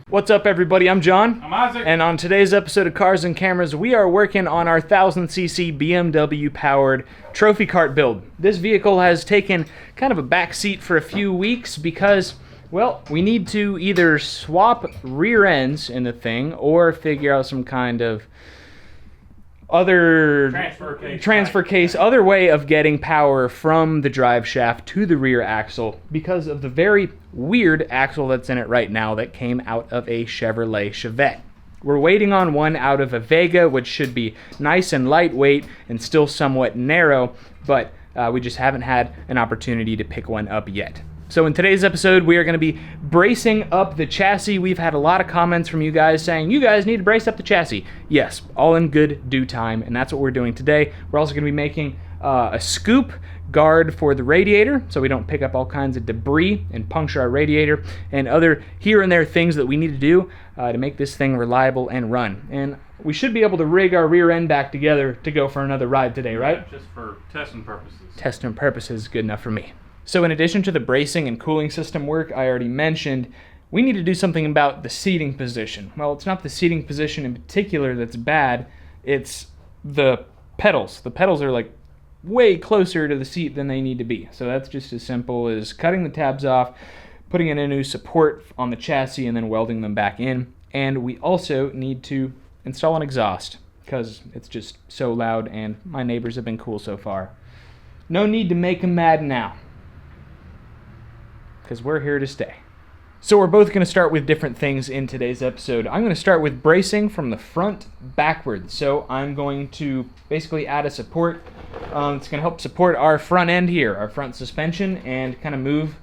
What's up, everybody? I'm John. I'm Isaac. And on today's episode of Cars and Cameras, we are working on our 1000cc BMW-powered Trophy Kart build. This vehicle has taken kind of a back seat for a few weeks because, well, we need to either swap rear ends in the thing or figure out some kind of other transfer case, other way of getting power from the drive shaft to the rear axle because of the very weird axle that's in it right now that came out of a Chevrolet Chevette. We're waiting on one out of a Vega, which should be nice and lightweight and still somewhat narrow, but we just haven't had an opportunity to pick one up yet. So in today's episode, we are going to be bracing up the chassis. We've had a lot of comments from you guys saying, you guys need to brace up the chassis. Yes, all in good due time, and that's what we're doing today. We're also going to be making a scoop guard for the radiator so we don't pick up all kinds of debris and puncture our radiator and other here and there things that we need to do to make this thing reliable and run. And we should be able to rig our rear end back together to go for another ride today, right? Yeah, just for testing purposes. Testing purposes, good enough for me. So in addition to the bracing and cooling system work I already mentioned, we need to do something about the seating position. Well, it's not the seating position in particular that's bad, it's the pedals. The pedals are like way closer to the seat than they need to be. So that's just as simple as cutting the tabs off, putting in a new support on the chassis, and then welding them back in. And we also need to install an exhaust because it's just so loud and my neighbors have been cool so far. No need to make them mad now, because we're here to stay. So we're both going to start with different things in today's episode. I'm going to start with bracing from the front backwards. So I'm going to basically add a support. It's going to help support our front end here, our front suspension, and kind of move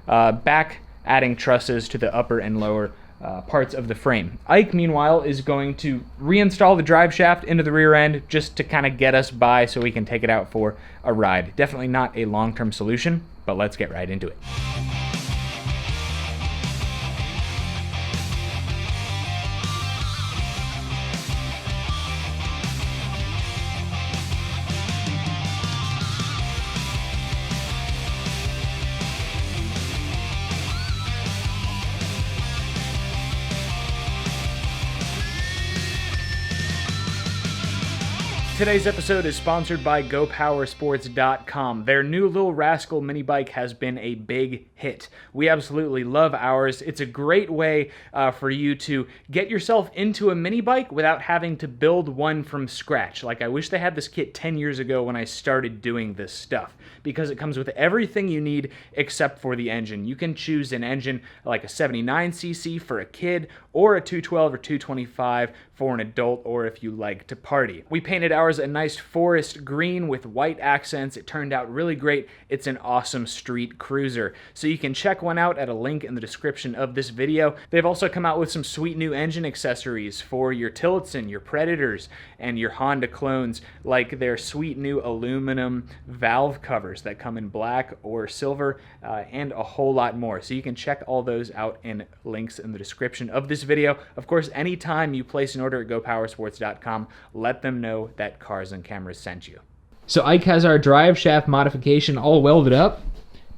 back, adding trusses to the upper and lower parts of the frame. Ike, meanwhile, is going to reinstall the drive shaft into the rear end just to kind of get us by so we can take it out for a ride. Definitely not a long-term solution, but let's get right into it. Today's episode is sponsored by GoPowerSports.com. Their new Little Rascal mini bike has been a big hit. We absolutely love ours. It's a great way for you to get yourself into a mini bike without having to build one from scratch. Like, I wish they had this kit 10 years ago when I started doing this stuff, because it comes with everything you need except for the engine. You can choose an engine like a 79cc for a kid, or a 212 or 225 for an adult, or if you like to party. We painted ours a nice forest green with white accents. It turned out really great. It's an awesome street cruiser. So you can check one out at a link in the description of this video. They've also come out with some sweet new engine accessories for your Tillotson, your Predators, and your Honda clones, like their sweet new aluminum valve covers that come in black or silver, and a whole lot more. So you can check all those out in links in the description of this video. Of course, anytime you place an order at GoPowerSports.com, let them know that Cars and Cameras sent you. So Ike has our drive shaft modification all welded up.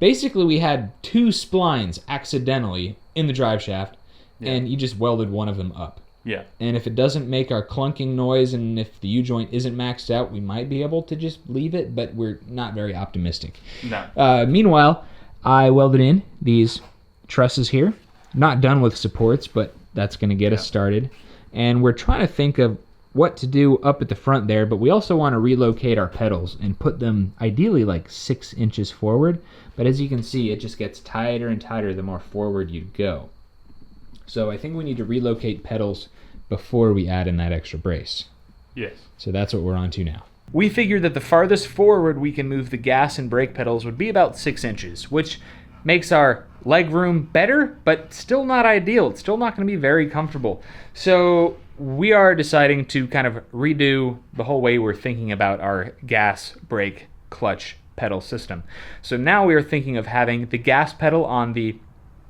Basically, we had two splines accidentally in the drive shaft, and you just welded one of them up. Yeah. And if it doesn't make our clunking noise and if the U-joint isn't maxed out, we might be able to just leave it, but we're not very optimistic. No. Meanwhile, I welded in these trusses here. Not done with supports, but that's going to get us started. And we're trying to think of what to do up at the front there, but we also want to relocate our pedals and put them ideally like 6 inches forward. But as you can see, it just gets tighter and tighter the more forward you go. So I think we need to relocate pedals before we add in that extra brace. Yes. So that's what we're on to now. We figured that the farthest forward we can move the gas and brake pedals would be about 6 inches, which makes our leg room better, but still not ideal. It's still not going to be very comfortable. So we are deciding to kind of redo the whole way we're thinking about our gas, brake, clutch, pedal system. So now we are thinking of having the gas pedal on the,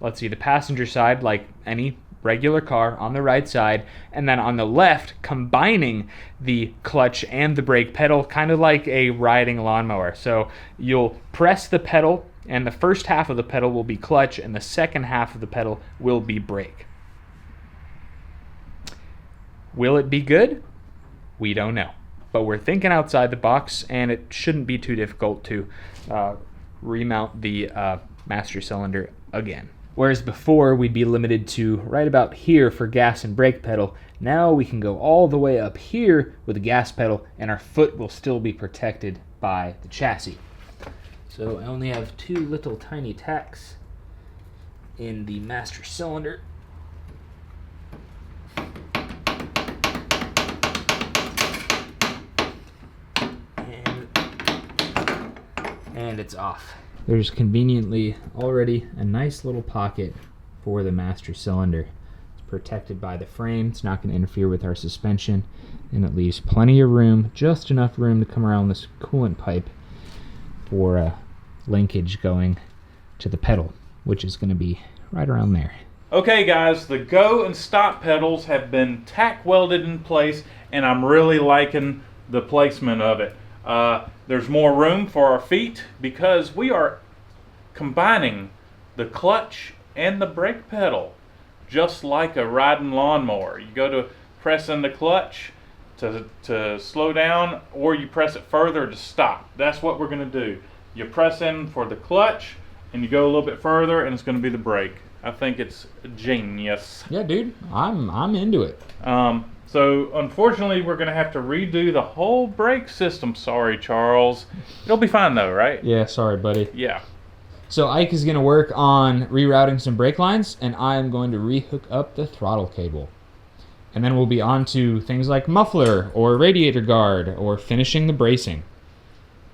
let's see, the passenger side, like any regular car, on the right side, and then on the left, combining the clutch and the brake pedal, kind of like a riding lawnmower. So you'll press the pedal, and the first half of the pedal will be clutch, and the second half of the pedal will be brake. Will it be good? We don't know. But we're thinking outside the box, and it shouldn't be too difficult to remount the master cylinder again. Whereas before, we'd be limited to right about here for gas and brake pedal. Now we can go all the way up here with the gas pedal, and our foot will still be protected by the chassis. So I only have 2 little tiny tacks in the master cylinder. And it's off. There's conveniently already a nice little pocket for the master cylinder. It's protected by the frame. It's not going to interfere with our suspension, and it leaves plenty of room, just enough room to come around this coolant pipe for linkage going to the pedal, which is going to be right around there. Okay guys, the go and stop pedals have been tack welded in place, and I'm really liking the placement of it. There's more room for our feet because we are combining the clutch and the brake pedal, just like a riding lawnmower. You go to press in the clutch to slow down, or you press it further to stop. That's what we're going to do. You press in for the clutch and you go a little bit further, and it's going to be the brake. I think it's genius. Yeah, dude, I'm into it. So unfortunately, we're going to have to redo the whole brake system. Sorry, Charles. It'll be fine though, right? Yeah, sorry, buddy. Yeah. So Ike is going to work on rerouting some brake lines, and I am going to rehook up the throttle cable. And then we'll be on to things like muffler or radiator guard or finishing the bracing.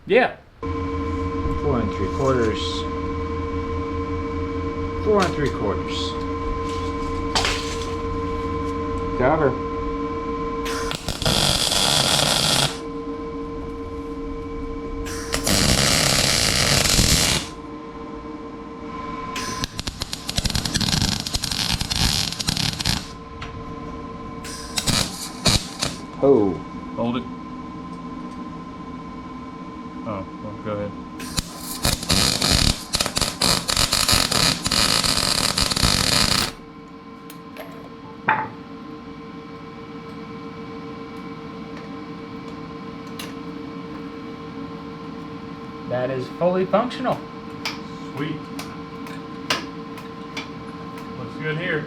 Yeah. 4 3/4. 4 3/4. Cover. Oh. Hold it. Oh, well, go ahead. That is fully functional. Sweet. Looks good here.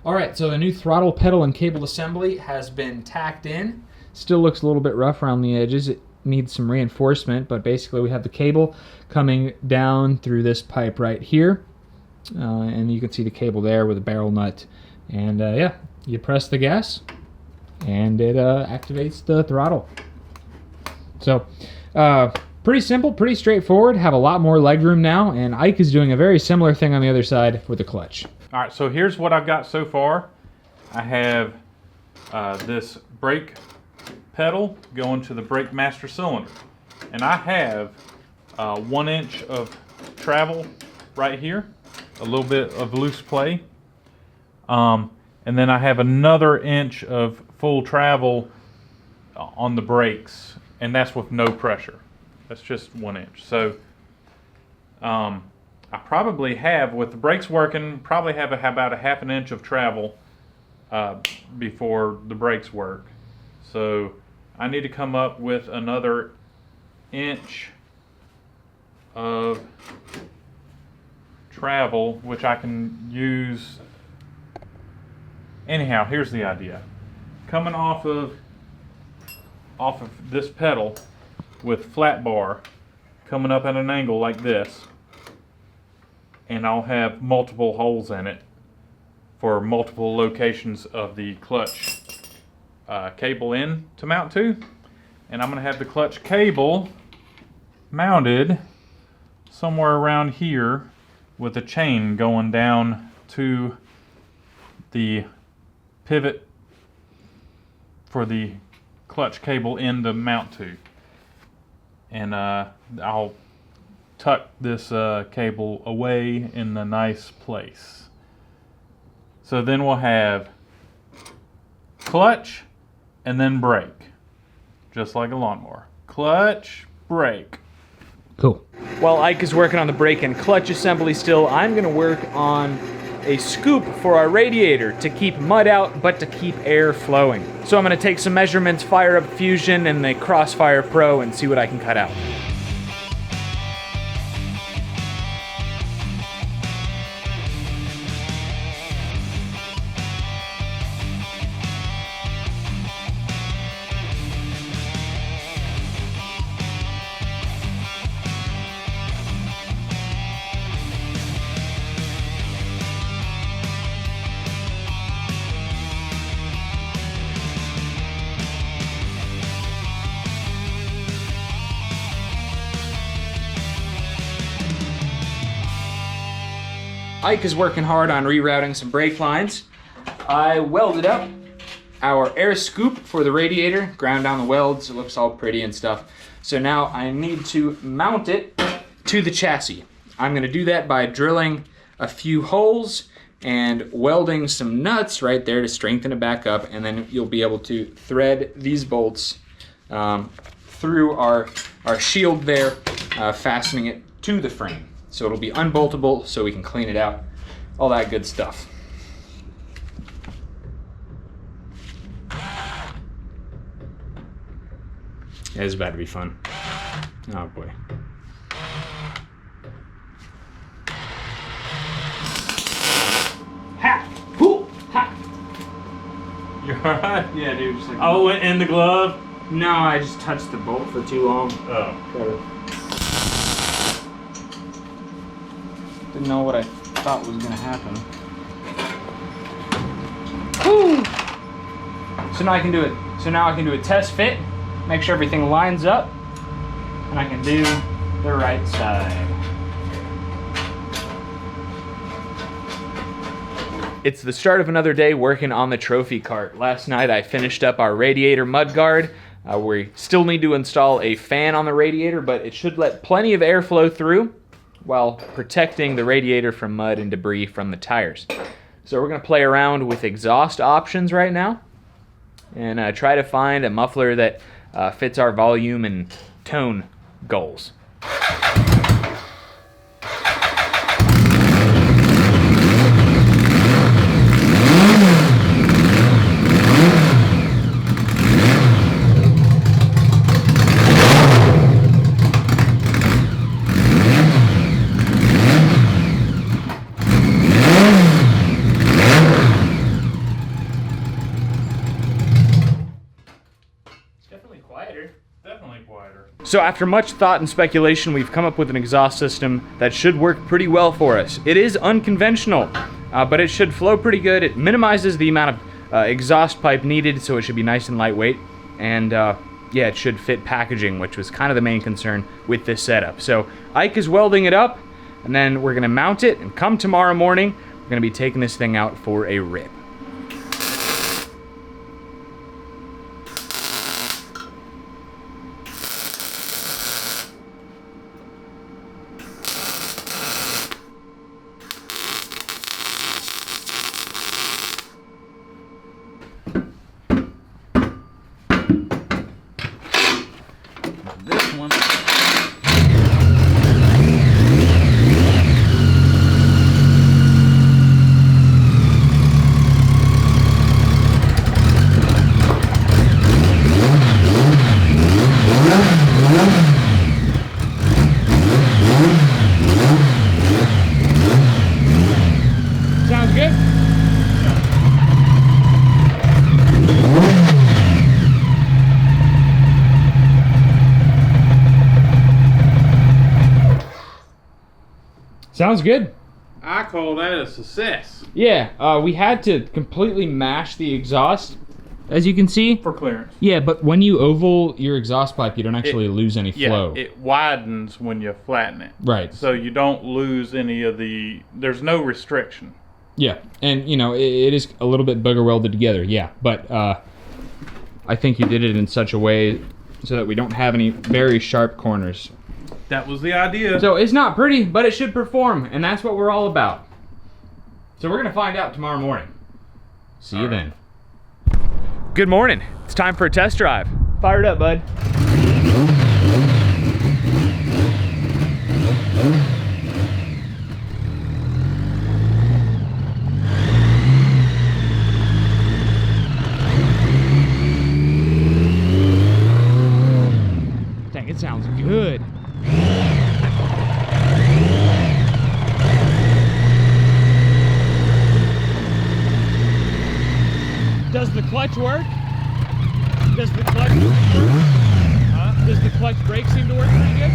All right, so the new throttle pedal and cable assembly has been tacked in. Still looks a little bit rough around the edges. It needs some reinforcement, but basically we have the cable coming down through this pipe right here. And you can see the cable there with a barrel nut. And yeah, you press the gas and it activates the throttle. So pretty simple, pretty straightforward. Have a lot more legroom now, and Ike is doing a very similar thing on the other side with the clutch. All right, so here's what I've got so far. I have this brake pedal going to the brake master cylinder. And I have 1 inch of travel right here, a little bit of loose play. And then I have another inch of full travel on the brakes, and that's with no pressure. That's just 1 inch. So I probably have, with the brakes working, probably have about a ½ an inch of travel before the brakes work. So I need to come up with another inch of travel, which I can use. Anyhow, here's the idea. Coming off of this pedal with flat bar, coming up at an angle like this, and I'll have multiple holes in it for multiple locations of the clutch cable in to mount to. And I'm going to have the clutch cable mounted somewhere around here with a chain going down to the pivot for the clutch cable in to mount to. And I'll tuck this cable away in a nice place. So then we'll have clutch and then brake, just like a lawnmower. Clutch, brake. Cool. While Ike is working on the brake and clutch assembly still, I'm going to work on a scoop for our radiator to keep mud out, but to keep air flowing. So I'm gonna take some measurements, fire up Fusion and the Crossfire Pro and see what I can cut out. Ike is working hard on rerouting some brake lines. I welded up our air scoop for the radiator, ground down the welds, it looks all pretty and stuff. So now I need to mount it to the chassis. I'm gonna do that by drilling a few holes and welding some nuts right there to strengthen it back up, and then you'll be able to thread these bolts through our shield there, fastening it to the frame. So it'll be unboltable so we can clean it out, all that good stuff. Yeah, it's about to be fun. Oh boy. Ha! Hoo! Ha! You alright? Yeah, dude. Just like, Oh, in the glove? no, I just touched the bolt for too long. Oh. Didn't know what I thought was gonna happen. Woo! So now I can do it. So now I can do a test fit, make sure everything lines up, and I can do the right side. It's the start of another day working on the Trophy Kart. Last night I finished up our radiator mudguard. We still need to install a fan on the radiator, but it should let plenty of air flow through while protecting the radiator from mud and debris from the tires. So we're gonna play around with exhaust options right now and try to find a muffler that fits our volume and tone goals. Definitely quieter. So after much thought and speculation, we've come up with an exhaust system that should work pretty well for us. It is unconventional, but it should flow pretty good. It minimizes the amount of exhaust pipe needed, so it should be nice and lightweight. And yeah, it should fit packaging, which was kind of the main concern with this setup. So Ike is welding it up, and then we're gonna mount it, and come tomorrow morning, we're gonna be taking this thing out for a rip. This one. Sounds good? Sounds good. I call that a success. Yeah, we had to completely mash the exhaust, as you can see. For clearance. Yeah, but when you oval your exhaust pipe, you don't actually lose any flow. Yeah, it widens when you flatten it. Right. So you don't lose any of the, there's no restriction. Yeah, and you know, it is a little bit booger welded together, yeah, but I think you did it in such a way so that we don't have any very sharp corners. That was the idea. So it's not pretty, but it should perform, and that's what we're all about. So we're gonna find out tomorrow morning. See you then. Good morning. It's time for a test drive. Fire it up, bud. clutch work? Does the clutch work? Huh? Does the clutch brake seem to work pretty good?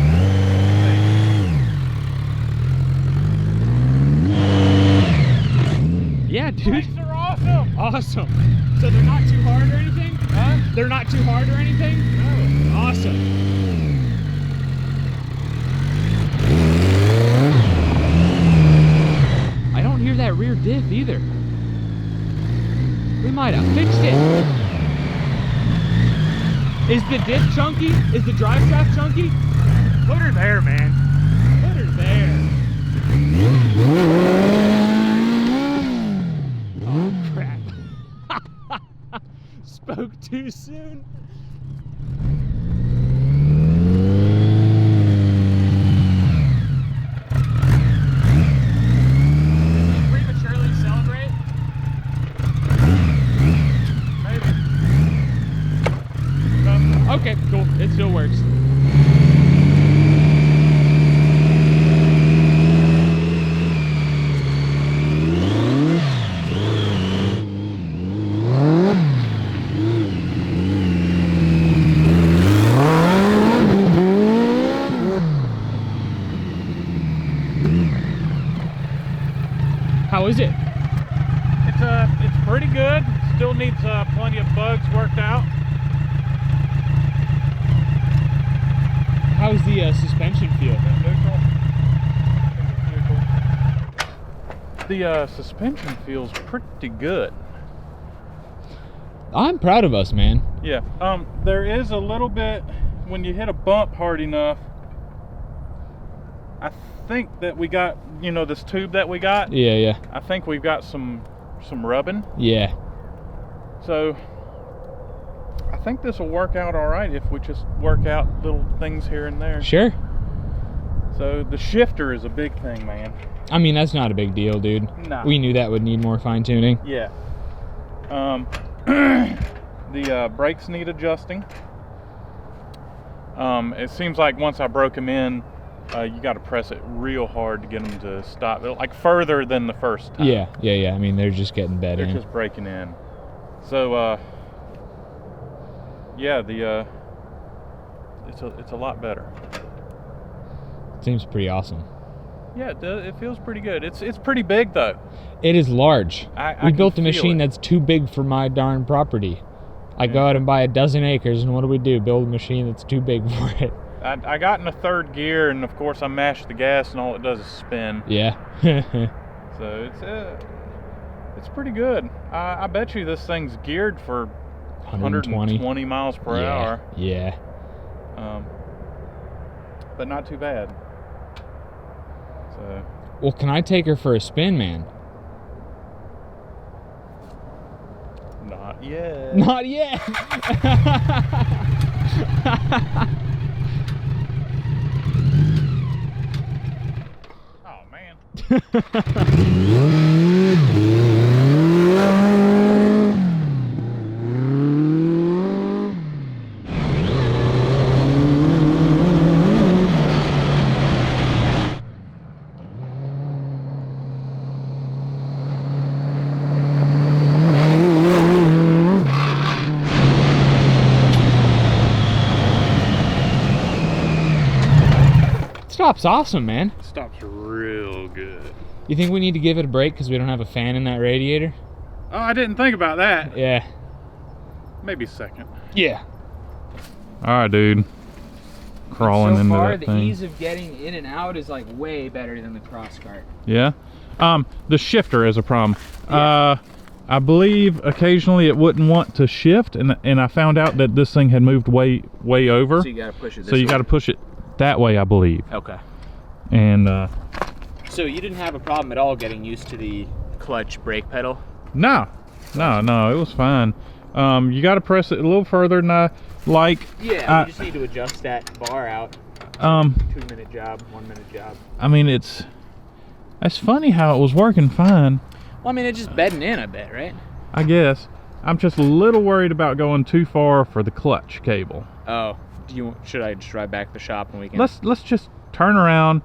Yeah, dude. Brakes are awesome. Awesome. So they're not too hard or anything? Huh? They're not too hard or anything? No. Awesome. I don't hear that rear diff either. We might have fixed it. Is the diff chunky? Is the drive shaft chunky? Put her there, man. Put her there. Oh, crap. Spoke too soon. Prematurely celebrate? Maybe. Okay, cool. It still works. How is it? It's pretty good. Still needs plenty of bugs worked out. How's the suspension feel? Neutral. The suspension feels pretty good. I'm proud of us, man. Yeah. There is a little bit when you hit a bump hard enough. I think that we got, you know, this tube that we got. Yeah, yeah. I think we've got some rubbing. Yeah. So I think this will work out all right if we just work out little things here and there. Sure. So the shifter is a big thing, man. I mean, that's not a big deal, dude. Nah. We knew that would need more fine tuning. Yeah. The brakes need adjusting. It seems like once I broke them in, you got to press it real hard to get them to stop. Like further than the first time. Yeah, yeah, yeah. I mean, they're just getting bed They're in. just breaking in. So, yeah, it's a lot better. Seems pretty awesome. Yeah, it feels pretty good. It's pretty big though. It is large. We built a can feel machine it. that's too big for my darn property. I go out and buy a dozen acres, and what do? Build a machine that's too big for it. I got in a third gear, and of course I mashed the gas, and all it does is spin. Yeah. So it's pretty good. I bet you this thing's geared for 120 miles per hour. Yeah. But not too bad. So. Well, can I take her for a spin, man? Not yet. Not yet. Oh man. Stops awesome, man. Stops real good. You think we need to give it a break because we don't have a fan in that radiator? Oh, I didn't think about that. Yeah. Maybe a second. Yeah. All right, dude. Crawling so into far, that thing. the ease of getting in and out is like way better than the cross cart. Yeah. The shifter is a problem. Yeah. I believe occasionally it wouldn't want to shift, and I found out that this thing had moved way over. So you gotta push it this So you way. got to push it that way, I believe. Okay. And So you didn't have a problem at all getting used to the clutch brake pedal? no, it was fine. You got to press it a little further than I like. Yeah, you just need to adjust that bar out. 2-minute job, 1-minute job. I mean, it's funny how it was working fine. Well, I mean, it's just bedding in a bit, right? I guess. I'm just a little worried about going too far for the clutch cable. Oh, should I just ride back to the shop and we can... Let's just turn around,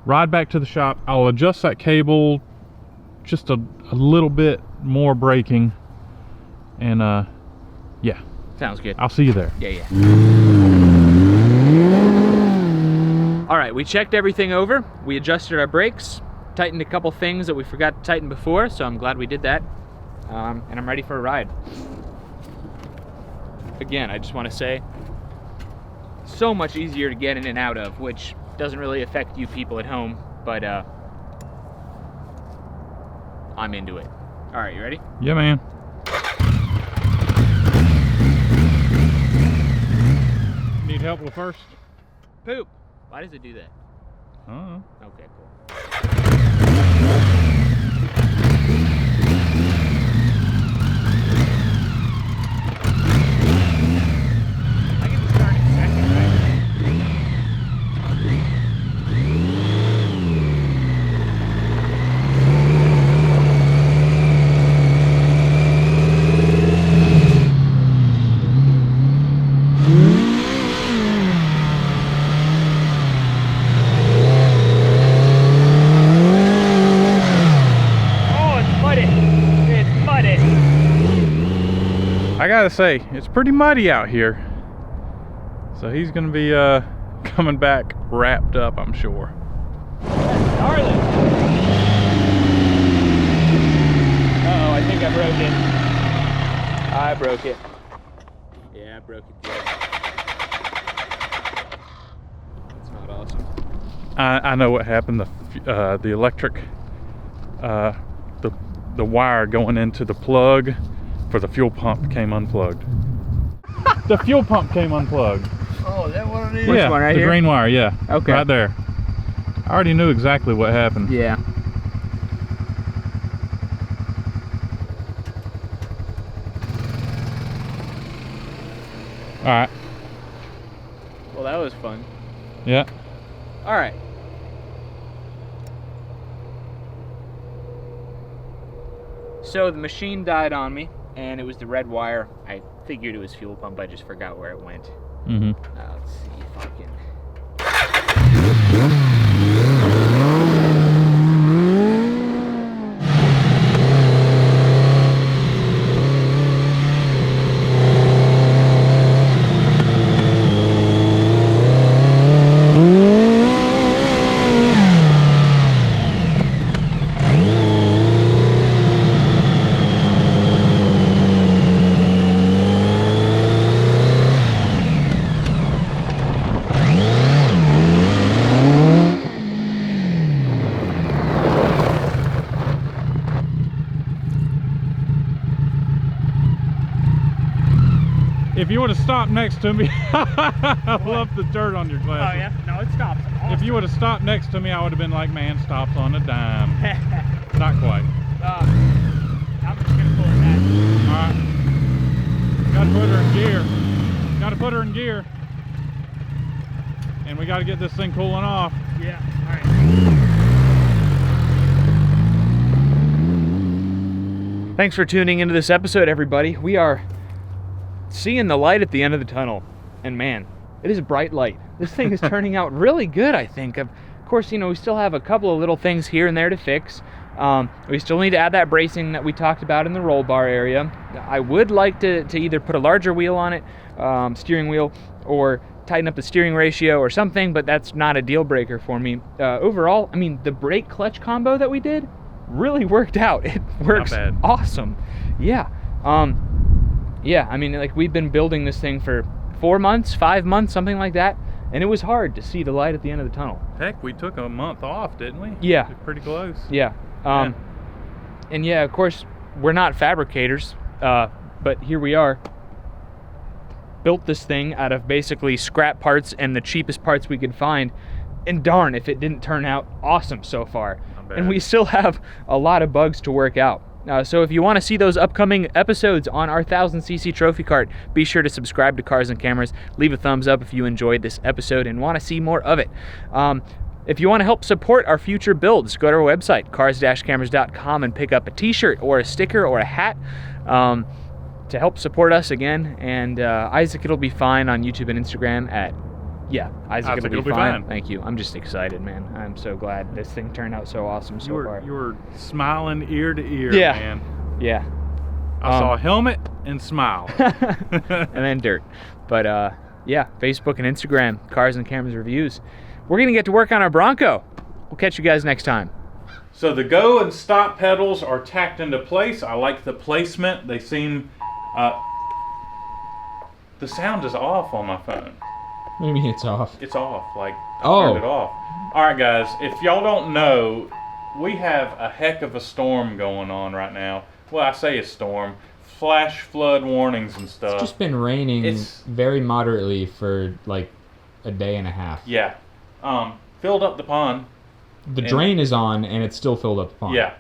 ride back to the shop. I'll adjust that cable just a little bit more braking, and Yeah. Sounds good. I'll see you there. Yeah. All right, we checked everything over. We adjusted our brakes, tightened a couple things that we forgot to tighten before, so I'm glad we did that. And I'm ready for a ride. Again, I just want to say, so much easier to get in and out of, which doesn't really affect you people at home, but I'm into it. All right, you ready? Yeah, man. Need help with first? Poop. Why does it do that? Uh-huh. Okay, cool. I get to start in second, right? I gotta say, it's pretty muddy out here. So he's gonna be coming back wrapped up, I'm sure. Gnarly. Uh-oh, I think I broke it. I broke it. Yeah, I broke it good. That's not awesome. I know what happened. The electric, the wire going into the plug for the fuel pump came unplugged. The fuel pump came unplugged. Oh, is that what it is? Which Yeah, one, right the here? green wire, yeah. Okay. Right there. I already knew exactly what happened. Yeah. Alright. Well, that was fun. Yeah. All right. So the machine died on me, and it was the red wire. I figured it was fuel pump. I just forgot where it went. Mm-hmm. Let's see if I can. If you would have stopped next to me, I love the dirt on your glasses. Oh yeah, no, it stops. Awesome. If you would have stopped next to me, I would have been like, man, stops on a dime. Not quite. I'm just gonna pull it back. Alright. Gotta put her in gear. Gotta put her in gear. And we gotta get this thing cooling off. Yeah. All right. Thanks for tuning into this episode, everybody. We are seeing the light at the end of the tunnel, and man, it is a bright light. This thing is turning out really good, I think. Of course, you know, we still have a couple of little things here and there to fix. We still need to add that bracing that we talked about in the roll bar area. I would like to either put a larger wheel on it, steering wheel, or tighten up the steering ratio or something, but that's not a deal breaker for me. Overall, I mean, the brake clutch combo that we did really worked out. It works awesome. Yeah. Yeah, I mean, like, we've been building this thing for 4 months, 5 months, something like that, and it was hard to see the light at the end of the tunnel. Heck, we took a month off, didn't we? Yeah. Pretty close. Yeah. And yeah, of course, we're not fabricators, but here we are. Built this thing out of basically scrap parts and the cheapest parts we could find, and darn if it didn't turn out awesome so far. And we still have a lot of bugs to work out. So if you want to see those upcoming episodes on our 1000cc Trophy Kart, be sure to subscribe to Cars and Cameras. Leave a thumbs up if you enjoyed this episode and want to see more of it. If you want to help support our future builds, go to our website, cars-cameras.com, and pick up a t-shirt or a sticker or a hat to help support us again. And Isaac, it'll be fine on YouTube and Instagram at... Yeah, Isaac, it'll be fine. Thank you. I'm just excited, man. I'm so glad this thing turned out so awesome so far. You were smiling ear to ear, Yeah. man. Yeah. I saw a helmet and smile. And then dirt. But yeah, Facebook and Instagram, Cars and Cameras Reviews. We're going to get to work on our Bronco. We'll catch you guys next time. So the go and stop pedals are tacked into place. I like the placement. They seem... the sound is off on my phone. What do you mean it's off? It's off. Like, I Oh. turned it off. All right, guys. If y'all don't know, we have a heck of a storm going on right now. Well, I say a storm. Flash flood warnings and stuff. It's just been raining It's- very moderately for like a day and a half. Yeah. Filled up the pond. The drain is on and it's still filled up the pond. Yeah.